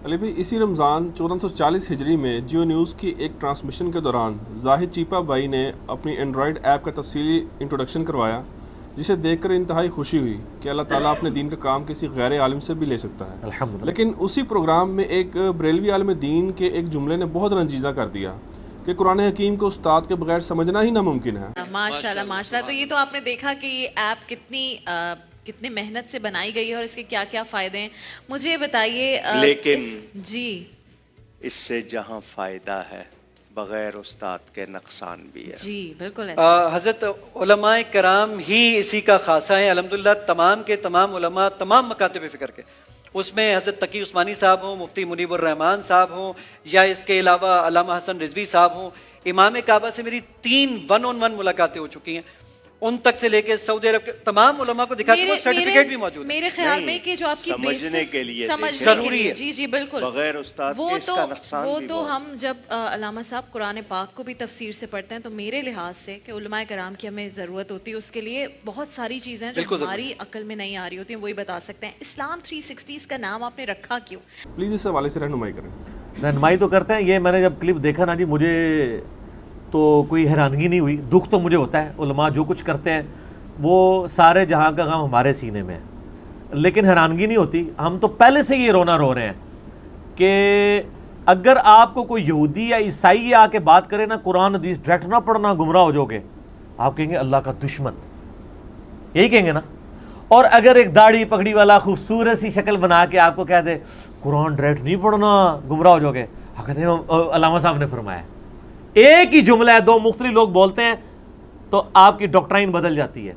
علی بھائی، اسی رمضان 1440 ہجری میں جیو نیوز کی ایک ٹرانسمیشن کے دوران زاہد چیپا بھائی نے اپنی اینڈرائڈ ایپ کا تفصیلی انٹروڈکشن کروایا، جسے دیکھ کر انتہائی خوشی ہوئی کہ اللہ تعالیٰ اپنے دین کا کام کسی غیر عالم سے بھی لے سکتا ہے۔ الحمدللہ۔ لیکن اسی پروگرام میں ایک بریلوی عالم دین کے ایک جملے نے بہت رنجیدہ کر دیا کہ قرآن حکیم کو استاد کے بغیر سمجھنا ہی ناممکن ہے۔ ماشاءاللہ ماشاءاللہ۔ تو یہ تو آپ نے دیکھا کہ یہ ایپ کتنی محنت سے بنائی گئی ہے اور اس کے کیا کیا فائدے ہیں، مجھے بتائیے۔ لیکن جی، اس سے جہاں فائدہ ہے بغیر استاد کے نقصان بھی ہے۔ جی بالکل ایسا۔ حضرت علماء کرام ہی اسی کا خاصہ ہیں الحمدللہ، تمام کے تمام علماء تمام مکاتب فکر کے، اس میں حضرت تقی عثمانی صاحب ہوں، مفتی منیب الرحمان صاحب ہوں، یا اس کے علاوہ علامہ حسن رضوی صاحب ہوں۔ امام کعبہ سے میری 3 1-on-1 ملاقاتیں ہو چکی ہیں، ان تک سے لے کے سعودی عرب کے تمام علماء کو دکھا کے وہ سرٹیفکیٹ بھی موجود ہے۔ میرے خیال میں کہ جو آپ کی سمجھنے کے لیے ضروری ہے۔ جی جی بالکل، بغیر استاد کے اس کا نقصان وہ بھی تو بہت۔ ہم جب علامہ صاحب قرآن پاک کو بھی تفسیر سے پڑھتے ہیں تو میرے لحاظ سے کہ علماء کرام کی ہمیں ضرورت ہوتی ہے، اس کے لیے بہت ساری چیزیں جو ہماری عقل میں نہیں آ رہی ہوتی ہیں وہی بتا سکتے ہیں۔ اسلام 360 کا نام آپ نے رکھا کیوں؟ پلیز اس حوالے سے رہنمائی کریں۔ رہنمائی تو کرتے ہیں، یہ میں نے جب کلپ دیکھا نا جی، مجھے تو کوئی حیرانگی نہیں ہوئی، دکھ تو مجھے ہوتا ہے۔ علماء جو کچھ کرتے ہیں وہ سارے جہاں کا غم ہمارے سینے میں ہے، لیکن حیرانگی نہیں ہوتی۔ ہم تو پہلے سے یہ رونا رو رہے ہیں کہ اگر آپ کو کوئی یہودی یا عیسائی آ کے بات کرے نا قرآن حدیث ڈائریکٹ نہ پڑھنا گمراہ ہو جاؤ گے، آپ کہیں گے اللہ کا دشمن، یہی کہیں گے نا۔ اور اگر ایک داڑھی پگڑی والا خوبصورت سی شکل بنا کے آپ کو کہہ دے قرآن ڈائریکٹ نہیں پڑھنا گمراہ ہو جاؤ گے، آپ کہتے ہیں علامہ صاحب نے فرمایا۔ ایک ہی جملہ ہے، 2 مختلف لوگ بولتے ہیں تو آپ کی ڈاکٹرائن بدل جاتی ہے۔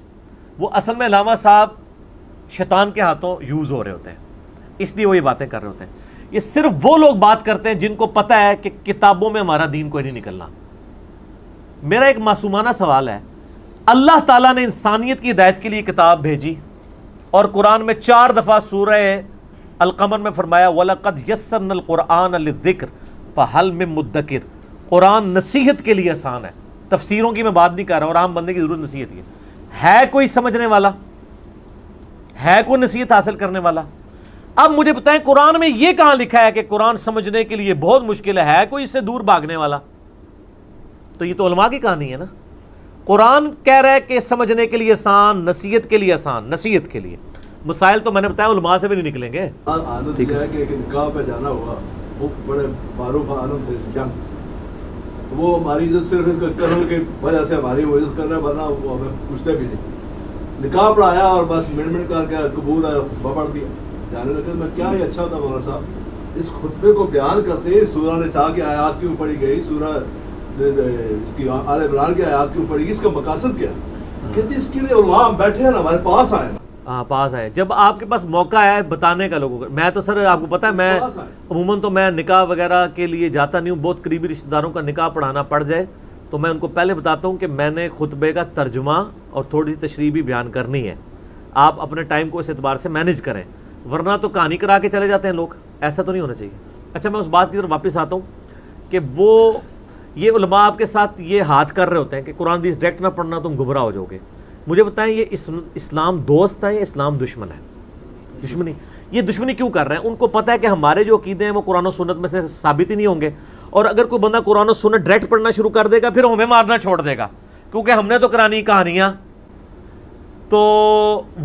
وہ اصل میں علامہ صاحب شیطان کے ہاتھوں یوز ہو رہے ہوتے ہیں، اس لیے وہ یہ باتیں کر رہے ہوتے ہیں۔ یہ صرف وہ لوگ بات کرتے ہیں جن کو پتہ ہے کہ کتابوں میں ہمارا دین کوئی نہیں نکلنا۔ میرا ایک معصومانہ سوال ہے، اللہ تعالیٰ نے انسانیت کی ہدایت کے لیے کتاب بھیجی اور قرآن میں 4 دفعہ سورہ القمر میں فرمایا وَلَقَدْ يَسَّرْنَا الْقُرْآنَ لِلذِّكْرِ فَهَلْ مِن مُدَّكِرٍ۔ قرآن نصیحت کے لیے آسان ہے، تفسیروں کی میں بات نہیں کر رہا، اور عام بندے کی ضرورت نصیحت کی ہے۔ کوئی سمجھنے والا ہے، کوئی نصیحت حاصل کرنے والا؟ اب مجھے بتائیں قرآن میں یہ کہاں لکھا ہے کہ قرآن سمجھنے کے لیے بہت مشکل ہے کوئی اس سے دور بھاگنے والا؟ تو یہ تو علماء کی کہانی ہے نا۔ قرآن کہہ رہا ہے کہ سمجھنے کے لیے آسان، نصیحت کے لیے آسان، نصیحت کے لیے۔ مسائل تو میں نے بتایا علماء سے بھی نہیں نکلیں گے۔ ٹھیک ہے کہ نکاح پہ جانا ہوا، وہ بڑے معروف عالم تھے جنگ، وہ ہماری عزت صرف کرنے کی وجہ سے ہماری وہ عزت کر رہے، ورنہ وہ ہمیں پوچھتے بھی نہیں۔ نکاح پڑھایا اور بس منٹ کر کے قبول ہے پڑھ دیا جانے لگے۔ میں کیا ہی اچھا تھا مولانا صاحب، اس خطبے کو بیان کرتے سورہ نساء کی آیات کیوں پڑھی گئی، سورہ اس کی آل عمران کی آیات کیوں پڑھی گئی، اس کا مقاصد کیا؟ کہتے اس کے لیے علماء ہم بیٹھے ہیں نا، ہمارے پاس آئے نا۔ ہاں پاس ہے، جب آپ کے پاس موقع ہے بتانے کا لوگوں کو۔ میں تو سر آپ کو پتہ ہے میں عموماً تو میں نکاح وغیرہ کے لیے جاتا نہیں ہوں، بہت قریبی رشتہ داروں کا نکاح پڑھانا پڑ جائے تو میں ان کو پہلے بتاتا ہوں کہ میں نے خطبے کا ترجمہ اور تھوڑی سی تشریح بھی بیان کرنی ہے، آپ اپنے ٹائم کو اس اعتبار سے مینیج کریں، ورنہ تو کہانی کرا کے چلے جاتے ہیں لوگ، ایسا تو نہیں ہونا چاہیے۔ اچھا میں اس بات کی طرف واپس آتا ہوں کہ وہ یہ علماء آپ کے ساتھ یہ ہاتھ کر رہے ہوتے ہیں کہ قرآن حدیث ڈائریکٹ نہ پڑھنا تم گمراہ ہو جاؤ گے۔ مجھے بتائیں یہ اسلام دوست ہے یا اسلام دشمن ہے؟ دشمنی۔ یہ دشمنی کیوں کر رہے ہیں؟ ان کو پتہ ہے کہ ہمارے جو عقیدے ہیں وہ قرآن و سنت میں سے ثابت ہی نہیں ہوں گے، اور اگر کوئی بندہ قرآن و سنت ڈائریکٹ پڑھنا شروع کر دے گا پھر ہمیں مارنا چھوڑ دے گا، کیونکہ ہم نے تو کرانی کہانیاں۔ تو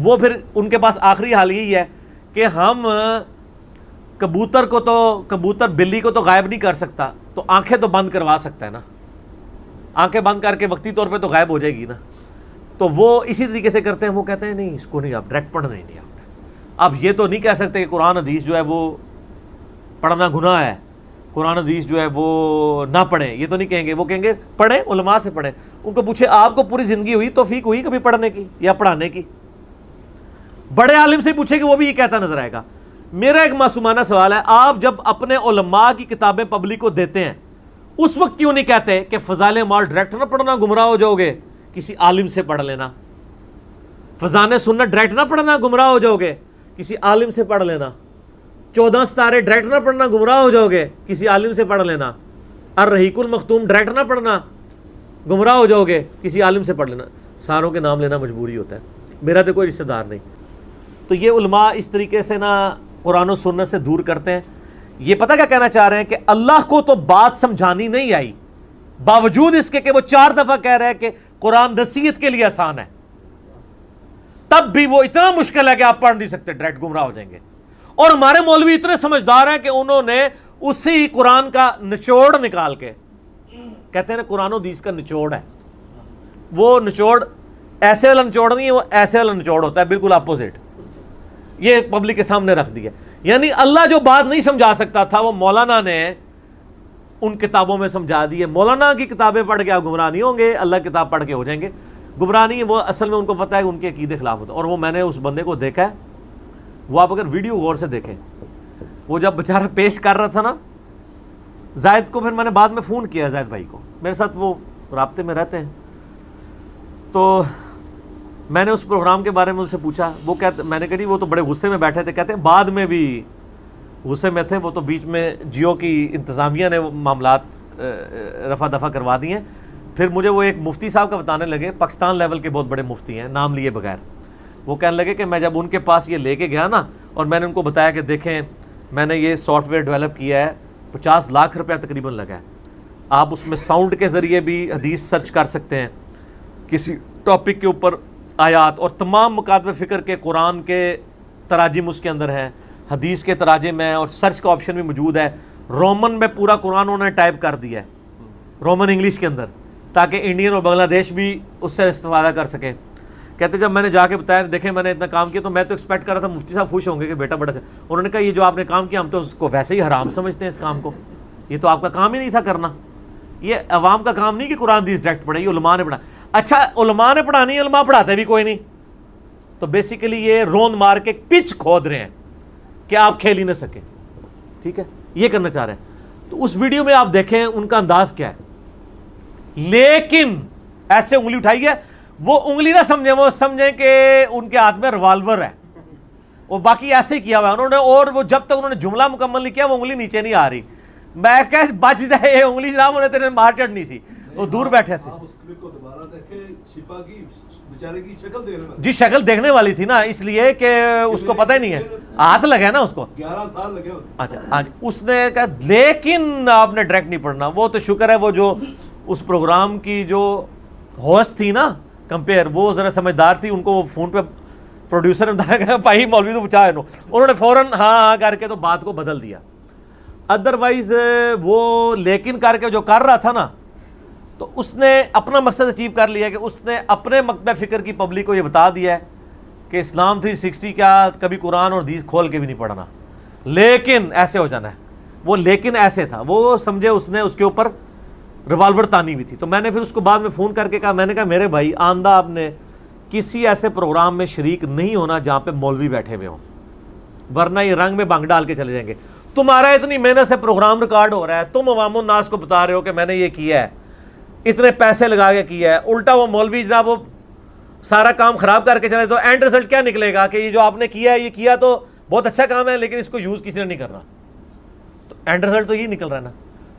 وہ پھر ان کے پاس آخری حال یہی ہے کہ ہم کبوتر بلی کو تو غائب نہیں کر سکتا، تو آنکھیں تو بند کروا سکتا ہے نا، آنکھیں بند کر کے وقتی طور پہ تو غائب ہو جائے گی نا۔ تو وہ اسی طریقے سے کرتے ہیں، وہ کہتے ہیں نہیں اس کو نہیں، آپ ڈائریکٹ پڑھنا ہی نہیں۔ آپ اب یہ تو نہیں کہہ سکتے کہ قرآن حدیث جو ہے وہ پڑھنا گناہ ہے، قرآن حدیث جو ہے وہ نہ پڑھیں، یہ تو نہیں کہیں گے۔ وہ کہیں گے پڑھیں، علماء سے پڑھیں۔ ان کو پوچھے آپ کو پوری زندگی ہوئی توفیق ہوئی کبھی پڑھنے کی یا پڑھانے کی؟ بڑے عالم سے پوچھے کہ وہ بھی یہ کہتا نظر آئے گا۔ میرا ایک معصومانہ سوال ہے، آپ جب اپنے علماء کی کتابیں پبلک کو دیتے ہیں اس وقت کیوں نہیں کہتے کہ فضائل اعمال ڈائریکٹ نہ پڑھنا گمراہ ہو جاؤ گے، کسی عالم سے پڑھ لینا؟ فضائل سنت ڈائریکٹ نہ پڑھنا گمراہ ہو جاؤ گے، کسی عالم سے پڑھ لینا۔ 14 ستارے ڈائریکٹ نہ پڑھنا گمراہ ہو جاؤ گے، کسی عالم سے پڑھ لینا۔ الرحیق المختوم ڈائریکٹ نہ پڑھنا گمراہ ہو جاؤ گے، کسی عالم سے پڑھ لینا۔ ساروں کے نام لینا مجبوری ہوتا ہے، میرا تو کوئی رشتہ دار نہیں۔ تو یہ علماء اس طریقے سے نا قرآن و سنت سے دور کرتے ہیں۔ یہ پتہ کیا کہنا چاہ رہے ہیں کہ اللہ کو تو بات سمجھانی نہیں آئی، باوجود اس کے کہ وہ 4 دفعہ کہہ رہے ہیں کہ قرآن نصیحت کے لیے آسان ہے، تب بھی وہ اتنا مشکل ہے کہ آپ پڑھ نہیں سکتے، ڈائریکٹ گمراہ ہو جائیں گے۔ اور ہمارے مولوی اتنے سمجھدار ہیں کہ انہوں نے اسی قرآن کا نچوڑ نکال کے کہتے ہیں نا قرآن و حدیث کا نچوڑ ہے، وہ نچوڑ ایسے والا نچوڑ نہیں ہے، وہ ایسے والا نچوڑ ہوتا ہے، بالکل اپوزٹ، یہ پبلک کے سامنے رکھ دیا۔ یعنی اللہ جو بات نہیں سمجھا سکتا تھا وہ مولانا نے ان کتابوں میں سمجھا دی ہے۔ مولانا کی کتابیں پڑھ کے آپ گمراہ نہیں ہوں گے، اللہ کی کتاب پڑھ کے ہو جائیں گے۔ گمراہ نہیں ہے وہ، اصل میں ان کو پتہ ہے کہ ان کے عقیدے خلاف ہوتا ہے۔ اور وہ میں نے اس بندے کو دیکھا ہے، وہ آپ اگر ویڈیو غور سے دیکھیں، وہ جب بیچارہ پیش کر رہا تھا نا زائد کو، پھر میں نے بعد میں فون کیا زائد بھائی کو، میرے ساتھ وہ رابطے میں رہتے ہیں، تو میں نے اس پروگرام کے بارے میں ان سے پوچھا، وہ کہتے، میں نے کہا جی وہ تو بڑے غصے میں بیٹھے تھے، کہتے ہیں بعد میں بھی غصے میں تھے، وہ تو بیچ میں جیو کی انتظامیہ نے وہ معاملات رفع دفع کروا دی ہیں۔ پھر مجھے وہ ایک مفتی صاحب کا بتانے لگے، پاکستان لیول کے بہت بڑے مفتی ہیں نام لیے بغیر، وہ کہنے لگے کہ میں جب ان کے پاس یہ لے کے گیا نا، اور میں نے ان کو بتایا کہ دیکھیں میں نے یہ سافٹ ویئر ڈیولپ کیا ہے، 50 لاکھ روپیہ تقریباً لگا ہے، آپ اس میں ساؤنڈ کے ذریعے بھی حدیث سرچ کر سکتے ہیں، کسی ٹاپک کے اوپر آیات، اور تمام مکاتب فکر کے قرآن کے تراجم اس کے اندر ہیں، حدیث کے تراجم ہیں، اور سرچ کا آپشن بھی موجود ہے۔ رومن میں پورا قرآن انہوں نے ٹائپ کر دیا ہے، رومن انگلش کے اندر، تاکہ انڈین اور بنگلہ دیش بھی اس سے استفادہ کر سکیں۔ کہتے جب میں نے جا کے بتایا دیکھیں میں نے اتنا کام کیا، تو میں تو ایکسپیکٹ کر رہا تھا مفتی صاحب خوش ہوں گے کہ بیٹا بڑا سے، انہوں نے کہا یہ جو آپ نے کام کیا ہم تو اس کو ویسے ہی حرام سمجھتے ہیں، اس کام کو، یہ تو آپ کا کام ہی نہیں تھا کرنا، یہ عوام کا کام نہیں کہ قرآن حدیث ڈائریکٹ پڑھے، یہ علماء نے پڑھا۔ اچھا علماء نے پڑھانی، علماء پڑھاتے بھی کوئی نہیں، تو بیسیکلی یہ روند مار کے پچ کھود رہے ہیں کہ آپ کھیل ہی نہ سکیں، ٹھیک ہے، یہ کرنا چاہ رہے ہیں۔ تو اس ویڈیو میں آپ دیکھیں ان کا انداز کیا ہے، لیکن ایسے انگلی اٹھائی ہے، وہ انگلی نہ سمجھیں، وہ سمجھیں کہ ان کے ہاتھ میں ریوالور ہے، وہ باقی ایسے ہی کیا ہوا ہے انہوں نے، اور وہ جب تک انہوں نے جملہ مکمل نہیں کیا وہ انگلی نیچے نہیں آ رہی، میں کہ بچ جائے یہ انگلی جناب، انہیں تیرے مار چڑھنی سی، وہ دور بیٹھے سے۔ جی شکل دیکھنے والی تھی نا، اس لیے کہ اس کو پتہ ہی نہیں ہے، ہاتھ لگا نا اس کو، 11 سال لگے۔ اچھا اس نے کہا لیکن آپ نے ڈائریکٹ نہیں پڑھنا، وہ تو شکر ہے وہ جو اس پروگرام کی جو ہوسٹ تھی نا کمپیئر، وہ ذرا سمجھدار تھی، ان کو وہ فون پہ پروڈیوسر نے بتایا کہ بھائی مولوی تو پوچھا ہے انہوں نے فوراً ہاں کر کے تو بات کو بدل دیا۔ ادروائز وہ لیکن کر کے جو کر رہا تھا نا، تو اس نے اپنا مقصد اچیو کر لیا کہ اس نے اپنے مکتب فکر کی پبلک کو یہ بتا دیا ہے کہ اسلام 360 کا کبھی قرآن اور حدیث کھول کے بھی نہیں پڑھنا، لیکن ایسے ہو جانا ہے، وہ لیکن ایسے تھا، وہ سمجھے اس نے اس کے اوپر ریوالور تانی ہوئی تھی۔ تو میں نے پھر اس کو بعد میں فون کر کے کہا، میں نے کہا میرے بھائی آندہ آپ نے کسی ایسے پروگرام میں شریک نہیں ہونا جہاں پہ مولوی بیٹھے ہوئے ہوں، ورنہ یہ رنگ میں بھنگ ڈال کے چلے جائیں گے۔ تمہارا اتنی محنت سے پروگرام ریکارڈ ہو رہا ہے، تم عوام الناس کو بتا رہے ہو کہ میں نے یہ کیا ہے، اتنے پیسے لگا کے کیا ہے، الٹا وہ مولوی جناب وہ سارا کام خراب کر کے چلے، تو اینڈ رزلٹ کیا نکلے گا کہ یہ جو آپ نے کیا ہے، یہ کیا تو بہت اچھا کام ہے لیکن اس کو یوز کسی نے نہیں کرنا، تو اینڈ رزلٹ تو یہ نکل رہا ہے نا۔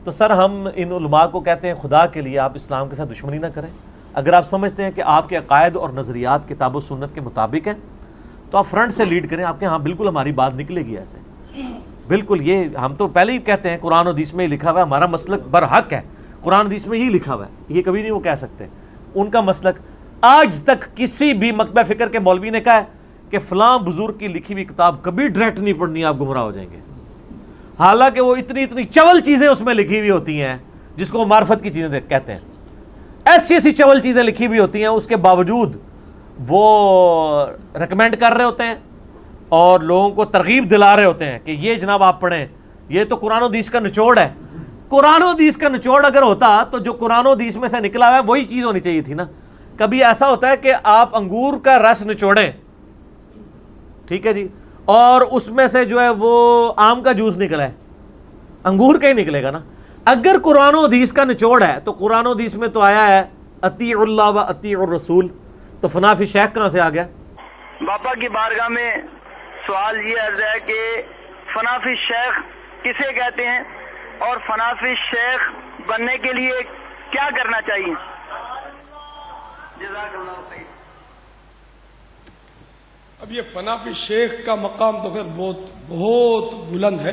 تو سر ہم ان علماء کو کہتے ہیں خدا کے لیے آپ اسلام کے ساتھ دشمنی نہ کریں، اگر آپ سمجھتے ہیں کہ آپ کے عقائد اور نظریات کتاب و سنت کے مطابق ہیں تو آپ فرنٹ سے لیڈ کریں، آپ کے ہاں بالکل ہماری بات نکلے گی ایسے، بالکل۔ یہ ہم تو پہلے ہی کہتے ہیں قرآن و حدیث میں لکھا ہوا ہے، ہمارا مسلک برحق ہے، قرآن حدیث میں ہی لکھا ہوا ہے، یہ کبھی نہیں وہ کہہ سکتے۔ ان کا مسلک آج تک کسی بھی مکتب فکر کے مولوی نے کہا ہے کہ فلاں بزرگ کی لکھی ہوئی کتاب کبھی ڈائریکٹ نہیں پڑھنی، آپ گمراہ ہو جائیں گے، حالانکہ وہ اتنی چول چیزیں اس میں لکھی ہوئی ہوتی ہیں جس کو معرفت کی چیزیں کہتے ہیں، ایسی چول چیزیں لکھی ہوئی ہوتی ہیں، اس کے باوجود وہ ریکمینڈ کر رہے ہوتے ہیں اور لوگوں کو ترغیب دلا رہے ہوتے ہیں کہ یہ جناب آپ پڑھیں، یہ تو قرآن و حدیث کا نچوڑ ہے۔ قرآن و حدیث کا نچوڑ اگر ہوتا تو جو قرآن و حدیث میں سے نکلا ہوا ہے وہی چیز ہونی چاہیے تھی نا۔ کبھی ایسا ہوتا ہے کہ آپ انگور کا رس نچوڑیں، ٹھیک ہے جی، اور اس میں سے جو ہے وہ آم کا جوس نکلا ہے، انگور کا ہی نکلے گا نا۔ اگر قرآن و حدیث کا نچوڑ ہے تو قرآن و حدیث میں تو آیا ہے اطیعوا اللہ و اطیعوا الرسول، تو فنا فی شیخ کہاں سے آ گیا؟ باپا کی بارگاہ میں سوال یہ عرض ہے کہ فنا فی شیخ کسے کہتے ہیں اور فنا فی شیخ بننے کے لیے کیا کرنا چاہیے؟ جزاک اللہ خیر۔ اب یہ فنا فی شیخ کا مقام تو خیر بہت بلند ہے،